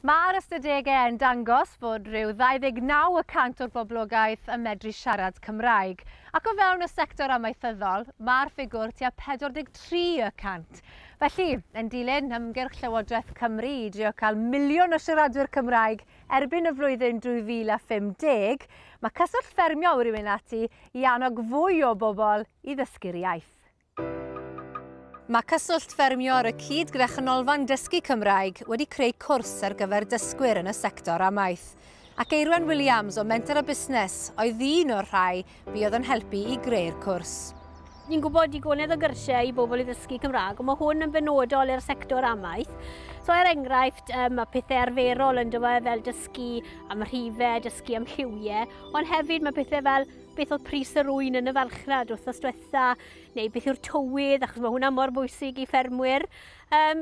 Mae'r ystadegau yn dangos fod rhyw 29% o'r boblogaeth yn medru siarad Cymraeg. Ac o fewn y sector amaethyddol, mae'r ffigwr tua 43%. Felly, yn dilyn ymgyrch Llywodraeth Cymru i drio cael miliwn o siaradwyr Cymraeg erbyn y flwyddyn 2050, mae cyswllt ffermio wedi mynd ati i annog fwy o bobl i ddysgu'r iaith. Mae cyswllt ffermio ar y cyd gyda chanolfan dysgu Cymraeg wedi creu cwrs ar gyfer dysgwyr yn y sector amaeth. Ac Eirwen Williams o Mentor a Busnes oedd un o'r rhai fuodd yn helpu i greu'r cwrs. Ni'n gwybod digonedd o gyrsiau i bobl i ddysgu Cymraeg, ond mae hwn yn benodol i'r sector amaeth. So enghraifft, mae pethau arferol yn dod fel dysgu am rhifau, dysgu am lliwiau, ond hefyd mae pethau fel beth oedd pris yr ŵyn yn y farchnad wrthos diwetha, neu beth yw'r tywydd, achos mae hwnna mor bwysig i ffermwyr.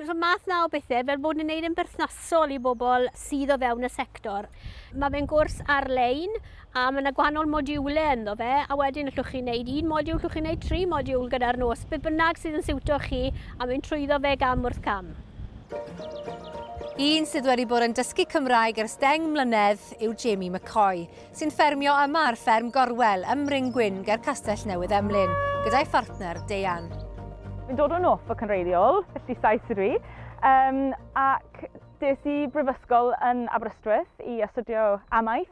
So math na o bethau fel bod yn gwneud yn berthnasol i bobl sydd o fewn y sector. Mae fe'n gwrs ar-lein, a mae yna gwahanol modiwlau ynddo fe, a wedyn allwch chi wneud un modiwl, allwch chi wneud 3 modiwl gyda'r nos, beth bynnag sydd yn siwto chi, a mae'n trwyddo fe gam wrth cam. Un sydd wedi bod yn dysgu Cymraeg ers 10 mlynedd yw Jamie McCoy, sy'n ffermio yma ar fferm Gorwel ym Mring Gwyn ger Castell Newydd Emlyn, gyda'i phartner Deian. Fi'n dod o North o Cynreiddiol, felly Saes ydw i, ac des i brifysgol yn Aberystwyth i astudio amaeth,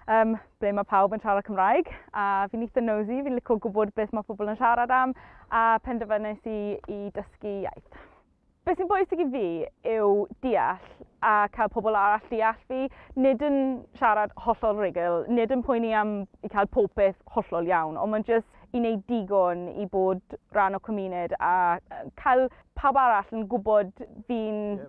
ble mae pawb yn siarad Cymraeg, a fi'n eitha nosy, fi'n licio gwybod beth mae pobl yn siarad am, a penderfynais i dysgu iaith. Beth sy'n bwysig i fi yw deall a cael pobl arall deall fi, nid yn siarad hollol rigl, nid yn poeni am i cael popeth hollol iawn, ond mae'n jyst i wneud digon i bod rhan o cymuned a cael pawb arall yn gwybod fi'n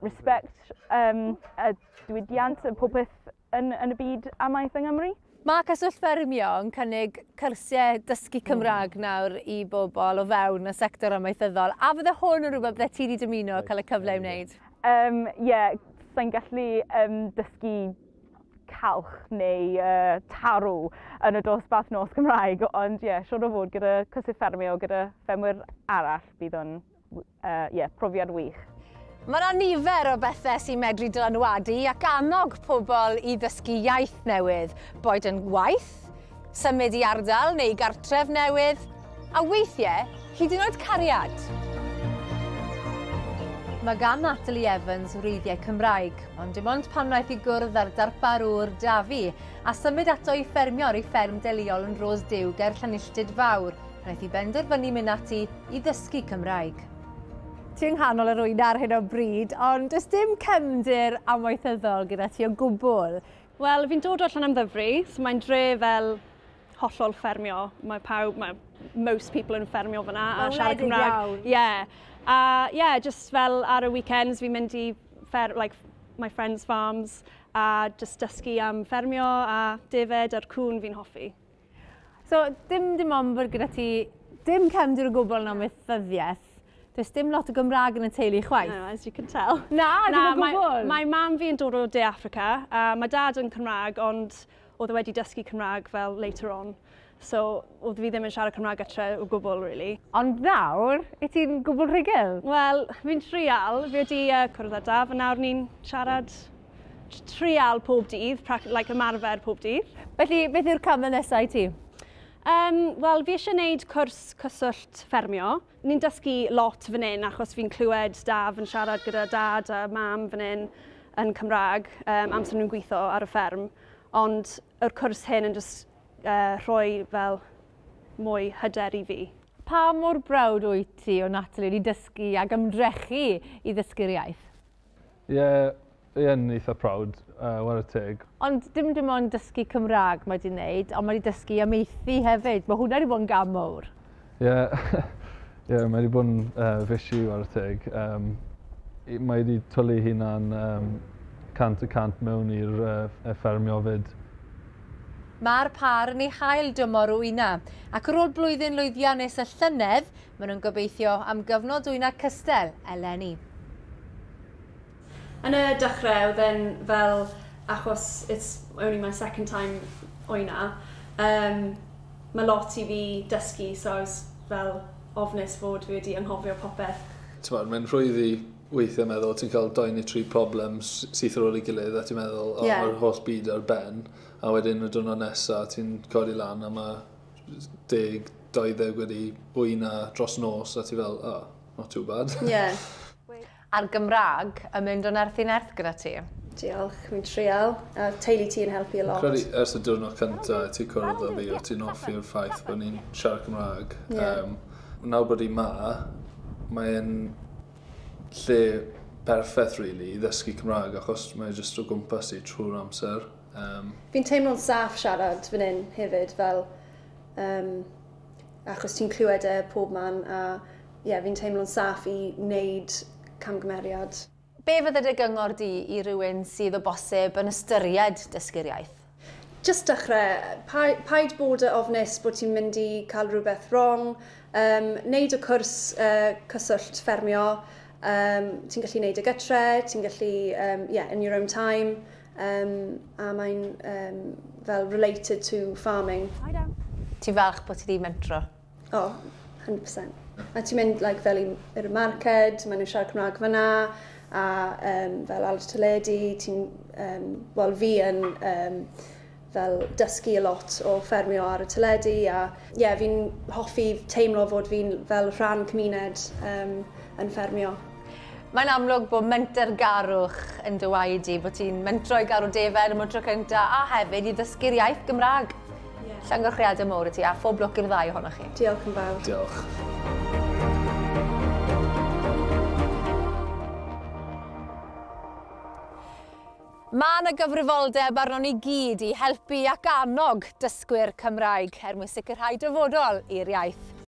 respect y diwydiant y popeth yn y byd amaeth yng Nghymru. Mae cyswllt ffermio yn cynnig cyrsiau dysgu Cymraeg nawr i bobl o fewn y sector amaethyddol. A fydde hwn yn rhywbeth bydde ti wedi dymuno cael y cyfle i wneud? Sa'n gallu dysgu calch neu tarw yn y dosbarth nos Cymraeg, ond siwr o fod gyda cyswllt ffermio, gyda ffermwyr arall, bydd o'n profiad wych. Mae yna nifer o bethau sy'n medru dylanwadu ac annog pobl i ddysgu iaith newydd, boed yn waith, symud i ardal neu gartref newydd, a weithiau hyd yn oed cariad. Mae gan Natalie Evans wreiddiau Cymraeg, ond dim ond pan wnaeth i gwrdd ar darparwr Dafi a symud ato i ffermio ar ei fferm deuluol yn Rosdyw ger Llanilltyd Fawr, wnaeth i benderfynu mynd ati i ddysgu Cymraeg. Ti yng nghanol yr wyna ar hyn o bryd, ond does dim cefndir amaethyddol gyda ti o gwbl? Wel, fi'n dod o Llanymddyfri, so mae'n dre fel hollol ffermio. Mae most people yn ffermio fyna a siarad Cymraeg. Just fel ar y weekends fi'n mynd i my friends' farms a just dysgu am ffermio a defed a'r cwn fi'n hoffi. So, dim ond bod gyda ti, dim cefndir o gwbl yn amaethyddiaeth. Does dim lot o Gymraeg yn y teulu chwaith? No, as you can tell. Na, dim o gwbl? Mae mam fi yn dod o De Africa, a mae dad yn Cymraeg, ond oedd wedi dysgu Cymraeg fel later on. So, oedd fi ddim yn siarad Cymraeg atre o gwbl, really. Ond nawr, i ti'n gwbl rhugl? Wel, fi'n trial. Fi wedi cwrdd â Daf, a nawr ni'n siarad trial pob dydd, ymarfer pob dydd. Felly, beth yw'r camau nesaf i ti? Wel, fi eisiau gwneud cwrs cyswllt ffermio. Ni'n dysgu lot fan hyn achos fi'n clywed Daf yn siarad gyda dad a mam fan hyn yn Cymraeg amser nhw'n gweithio ar y fferm. Ond yr cwrs hyn yn just rhoi fel mwy hyder i fi. Pa mor brawd wyt ti o Natalie wedi dysgu ac ymdrechu i ddysgu'r iaith? Yn eitha prawd, war y teg. Ond dim ond dysgu Cymraeg mae wedi wneud, ond mae wedi dysgu amaethu hefyd. Mae hwnna wedi bod yn gam mawr. Mae wedi bod yn fysi war y teg. Mae wedi twlu hunan 100% mewn i'r ffermio fyd. Mae'r par yn ei hael dymor o wyna, ac ar ôl blwyddyn lwyddiannus y llynedd, maen nhw'n gobeithio am gyfnod wyna cystel eleni. Yn y dechrau, oedd e'n fel, achos it's only my second time wyna, mae lot i fi dysgu, so I was fel ofnus fod fi wedi anghofio popeth. Mae'n rhwydd i weithiau meddwl, ti'n cael 2 neu 3 problem sydd ar ôl ei gilydd, a ti'n meddwl, o, mae'r holl byd ar ben, a wedyn y diwrnod nesaf, ti'n codi lan, a mae 10-20 wedi wyna dros nos, a ti'n fel, oh, not too bad. Yeah. A'r Gymraeg yn mynd o'n erth i nerth gyda ti? Diolch, mi'n trial. A teulu ti'n helpu a lot. Credu ers y diwrnod cyntaf, ti'n cwrdd o fi, o ti'n offi'r ffaith bod ni'n siarad Cymraeg. Nawr bod i mae'n lle perffaith, really, i ddysgu Cymraeg, achos mae'n jyst o gwmpas i trwy'r amser. Fi'n teimlo'n saff siarad fan hyn hefyd, fel achos ti'n clywed e pob man, a fi'n teimlo'n saff i wneud camgymeriad. Be fydde dy gyngor di i rywun sydd o bosib yn ystyried dysgu'r iaith? Jyst dechrau, paid bod y ofnus bod ti'n mynd i cael rhywbeth wrong, wneud y cwrs cyswllt ffermio, ti'n gallu wneud y gytre, ti'n gallu, in your own time, a mae'n fel related to farming. Ti'n falch bod ti di mentro? O, 100%. A ti'n mynd fel i'r marced, maen nhw'n siarad Cymraeg fyna, a fel alw teledu, wel fi yn fel dysgu a lot o ffermio ar y teledu, a fi'n hoffi teimlo fod fi'n fel rhan cymuned yn ffermio. Mae'n amlwg bod mentergarwch yn dywaid i, bod ti'n mentro i garw defen am y tro cyntaf, a hefyd i ddysgu'r iaith Gymraeg. Llongyfarchiadau mawr i ti, a phob lwc i'r ddau ohonoch chi. Diolch yn fawr. Diolch. Mae yna gyfrifoldeb arno ni gyd i helpu ac annog dysgwyr Cymraeg mwyn sicrhau dyfodol i'r iaith.